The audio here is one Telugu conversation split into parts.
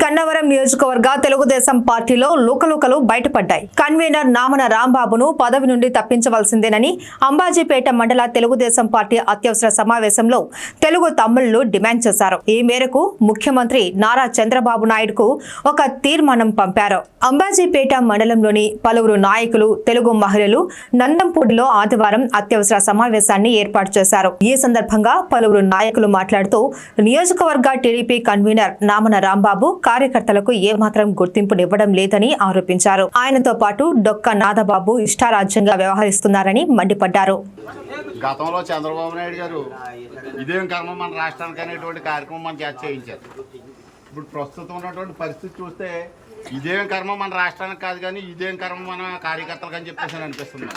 గన్నవరం నియోజకవర్గ తెలుగుదేశం పార్టీలో లోకలోకలు బయటపడ్డాయి. కన్వీనర్ నామన రాంబాబును పదవి నుండి తప్పించవలసిందేనని అంబాజీపేట మండల తెలుగుదేశం పార్టీ అత్యవసర సమావేశంలో తెలుగు తమ్ముళ్లు డిమాండ్ చేశారు. ఈ మేరకు ముఖ్యమంత్రి నారా చంద్రబాబు నాయుడుకు ఒక తీర్మానం పంపారు. అంబాజీపేట మండలంలోని పలువురు నాయకులు, తెలుగు మహిళలు నందంపూడిలో ఆదివారం అత్యవసర సమావేశాన్ని ఏర్పాటు చేశారు. ఈ సందర్భంగా పలువురు నాయకులు మాట్లాడుతూ నియోజకవర్గ టీడీపీ కన్వీనర్ నామన రాంబాబు కార్యకర్తలకు ఏమాత్రం గుర్తింపునివ్వడం లేదని ఆరోపించారు. ఆయనతో పాటు డొక్క నాదబాబు ఇష్టారాజ్యంగా వ్యవహరిస్తున్నారని మండిపడ్డారు. గతంలో చంద్రబాబు నాయుడు గారు ఇదేం కర్మ మన రాష్ట్రానికి అనేటువంటి కార్యక్రమం మనం చేయించారు. ఇప్పుడు ప్రస్తుతం ఉన్నటువంటి పరిస్థితి చూస్తే ఇదేం కర్మ మన రాష్ట్రానికి కాదు కానీ ఇదేం కర్మ మన కార్యకర్తలకు అని చెప్పేసి అనిపిస్తుంది.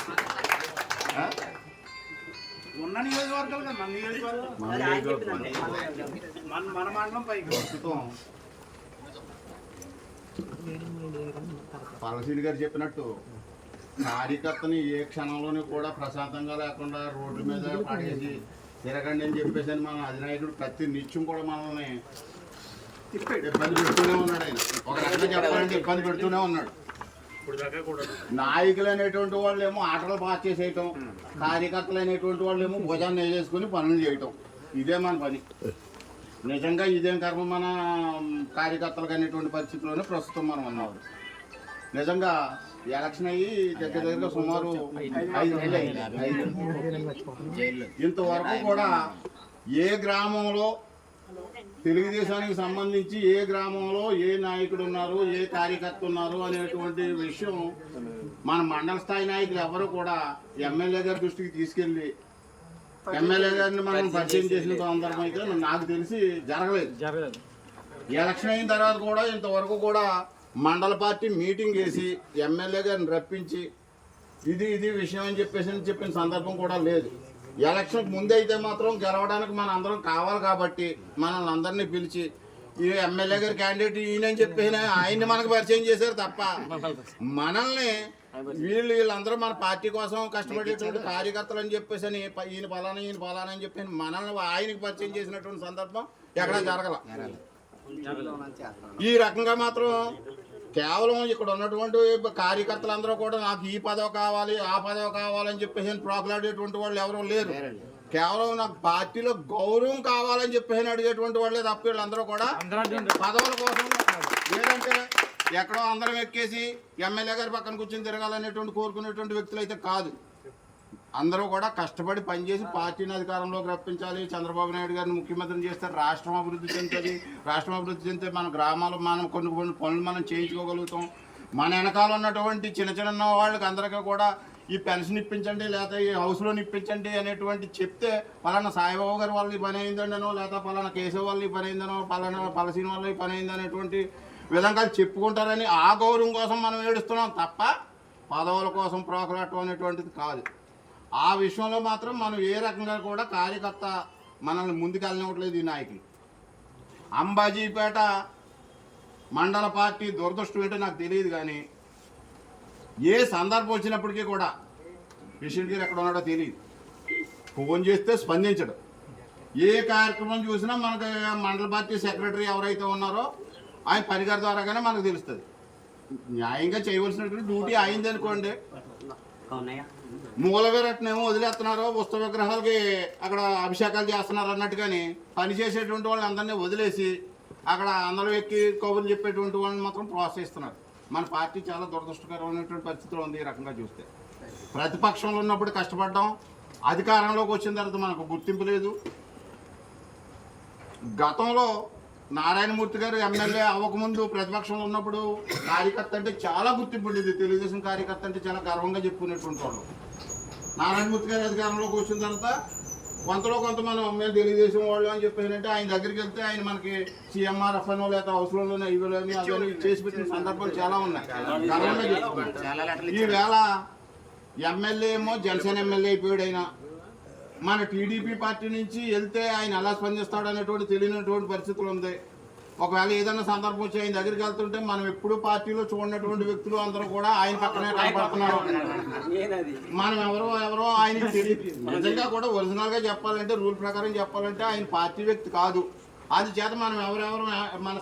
ప్రస్తుతం పలసీని గారు చెప్పినట్టు కార్యకర్తని ఏ క్షణంలోనూ కూడా ప్రశాంతంగా లేకుండా రోడ్ల మీద పడేసి తిరగండి అని చెప్పేసి అని మన అధినాయకుడు ప్రతి నిత్యం కూడా మనల్ని ఇబ్బంది పెడుతూనే ఉన్నాడు. ఆయన ఒక రకంగా చెప్పాలంటే ఇబ్బంది పెడుతూనే ఉన్నాడు. నాయకులు అనేటువంటి వాళ్ళు ఏమో ఆటలు పాస్ చేసేయటం, కార్యకర్తలు అనేటువంటి వాళ్ళు ఏమో భుజాన్ని వేసేసుకుని పనులు చేయటం, ఇదే మన పని. నిజంగా ఇదేం కర్మ మన కార్యకర్తలకు అనేటువంటి పరిస్థితిలోనే ప్రస్తుతం మనం ఉన్నాం. నిజంగా ఎలక్షన్ అయ్యి దగ్గరగా సుమారు 5 నెలలు అయింది. ఇంతవరకు కూడా ఏ గ్రామంలో తెలుగుదేశానికి సంబంధించి ఏ గ్రామంలో ఏ నాయకుడు ఉన్నారు, ఏ కార్యకర్త ఉన్నారు అనేటువంటి విషయం మన మండల స్థాయి నాయకులు ఎవరు కూడా ఎమ్మెల్యే గారి దృష్టికి తీసుకెళ్ళి ఎమ్మెల్యే గారిని మనం పరిచయం చేసిన సందర్భం అయితే నాకు తెలిసి జరగలేదు. ఎలక్షన్ అయిన తర్వాత కూడా ఇంతవరకు కూడా మండల పార్టీ మీటింగ్ వేసి ఎమ్మెల్యే గారిని రప్పించి ఇది విషయం అని చెప్పిన సందర్భం కూడా లేదు. ఎలక్షన్ ముందే అయితే మాత్రం గెలవడానికి మన అందరం కావాలి కాబట్టి మనల్ని అందరినీ పిలిచి ఈ ఎమ్మెల్యే గారి క్యాండిడేట్ ఈయనని చెప్పి ఆయన్ని మనకు పరిచయం చేశారు తప్ప మనల్ని వీళ్ళందరూ మన పార్టీ కోసం కష్టపడేటువంటి కార్యకర్తలు అని చెప్పేసి అని ఈయన పలానా అని చెప్పి మనల్ని ఆయనకి పరిచయం చేసినటువంటి సందర్భం ఎక్కడా జరగల. ఈ రకంగా మాత్రం కేవలం ఇక్కడ ఉన్నటువంటి కార్యకర్తలందరూ కూడా నాకు ఈ పదవి కావాలి ఆ పదవి కావాలని చెప్పేసి ప్రోకులాడేటువంటి వాళ్ళు ఎవరూ లేరు. కేవలం నాకు పార్టీలో గౌరవం కావాలని చెప్పేసి అడిగేటువంటి వాళ్ళే తప్ప వీళ్ళందరూ కూడా పదవుల కోసం లేదంటే ఎక్కడో అందరం ఎక్కేసి ఎమ్మెల్యే గారి పక్కన కూర్చొని తిరగాలనేటువంటి కోరుకునేటువంటి వ్యక్తులు అయితే కాదు. అందరూ కూడా కష్టపడి పనిచేసి పార్టీని అధికారంలోకి రప్పించాలి, చంద్రబాబు నాయుడు గారిని ముఖ్యమంత్రిని చేస్తే రాష్ట్రం అభివృద్ధి చెందుతుంది. రాష్ట్రం అభివృద్ధి చెందితే మన గ్రామాలు మనం కొన్ని పనులు మనం చేయించుకోగలుగుతాం. మన వెనకాల ఉన్నటువంటి చిన్న వాళ్ళకి అందరికీ కూడా ఈ పెన్షన్ ఇప్పించండి, లేదా ఈ హౌస్ లోన్ ఇప్పించండి అనేటువంటి చెప్తే పలానా సాయిబాబు గారి వాళ్ళ ఈ పని అయిందనో, లేదా పలానా కేశవ వాళ్ళ ఈ పని అయిందనో, పలానా పలసీని వాళ్ళ ఈ పని అయిందనేటువంటి విధంగా చెప్పుకుంటారని ఆ గౌరవం కోసం మనం ఏడుస్తున్నాం తప్ప పదవుల కోసం ప్రోకలాటం అనేటువంటిది కాదు. ఆ విషయంలో మాత్రం మనం ఏ రకంగా కూడా కార్యకర్త మనల్ని ముందుకు వెళ్ళనివ్వట్లేదు ఈ నాయకులు. అంబాజీపేట మండల పార్టీ దురదృష్టం ఏంటో నాకు తెలియదు కానీ ఏ సందర్భం వచ్చినప్పటికీ కూడా పేషెంట్ గారు ఎక్కడ ఉన్నాడో తెలియదు, ఫోన్ చేస్తే స్పందించడం. ఏ కార్యక్రమం చూసినా మనకు మండల పార్టీ సెక్రటరీ ఎవరైతే ఉన్నారో ఆయన పనిగారి ద్వారాగానే మనకు తెలుస్తుంది. న్యాయంగా చేయవలసినటువంటి డ్యూటీ అయింది అనుకోండి, మూల విరట్నేమో వదిలేస్తున్నారు, పుస్తక విగ్రహాలకి అక్కడ అభిషేకాలు చేస్తున్నారు అన్నట్టుగాని పనిచేసేటువంటి వాళ్ళని అందరినీ వదిలేసి అక్కడ అందరూ ఎక్కి కబుర్లు చెప్పేటువంటి వాళ్ళని మాత్రం ప్రోత్సహిస్తున్నారు. మన పార్టీ చాలా దురదృష్టకరమైనటువంటి పరిస్థితిలో ఉంది. ఈ రకంగా చూస్తే ప్రతిపక్షంలో ఉన్నప్పుడు కష్టపడ్డాం, అధికారంలోకి వచ్చిన తర్వాత మనకు గుర్తింపు లేదు. గతంలో నారాయణమూర్తి గారు ఎమ్మెల్యే అవ్వకముందు ప్రతిపక్షంలో ఉన్నప్పుడు కార్యకర్త అంటే చాలా గుర్తింపు ఉండేది. తెలుగుదేశం కార్యకర్త అంటే చాలా గర్వంగా చెప్పుకునేటువంటి వాళ్ళు. నారాయణమూర్తి గారు అధికారంలోకి వచ్చిన తర్వాత కొంత మనం తెలుగుదేశం వాళ్ళు అని చెప్పేసి ఆయన దగ్గరికి వెళ్తే ఆయన మనకి CMRF అనో లేదా హౌస్లోనే ఇవ్వలేని అవన్నీ చేసి పెట్టిన సందర్భాలు చాలా ఉన్నాయి. గర్వంగా చెప్పుకున్నాడు. ఈవేళ ఎమ్మెల్యే ఏమో జనసేన ఎమ్మెల్యే అయిపోయాడు. ఆయన మన టీడీపీ పార్టీ నుంచి వెళ్తే ఆయన ఎలా స్పందిస్తాడు అనేటువంటి తెలియనటువంటి పరిస్థితులు ఉంది. ఒకవేళ ఏదైనా సందర్భం వచ్చి ఆయన దగ్గరికి వెళ్తుంటే మనం ఎప్పుడు పార్టీలో చూడనటువంటి వ్యక్తులు అందరూ కూడా ఆయన పక్కనే కనపడుతున్నారు. మనం ఎవరో ఆయనకి తెలియదు. నిజంగా కూడా ఒరిజినల్ గా చెప్పాలంటే రూల్ ప్రకారం చెప్పాలంటే ఆయన పార్టీ వ్యక్తి కాదు. అందుచేత మనం ఎవరెవరు మన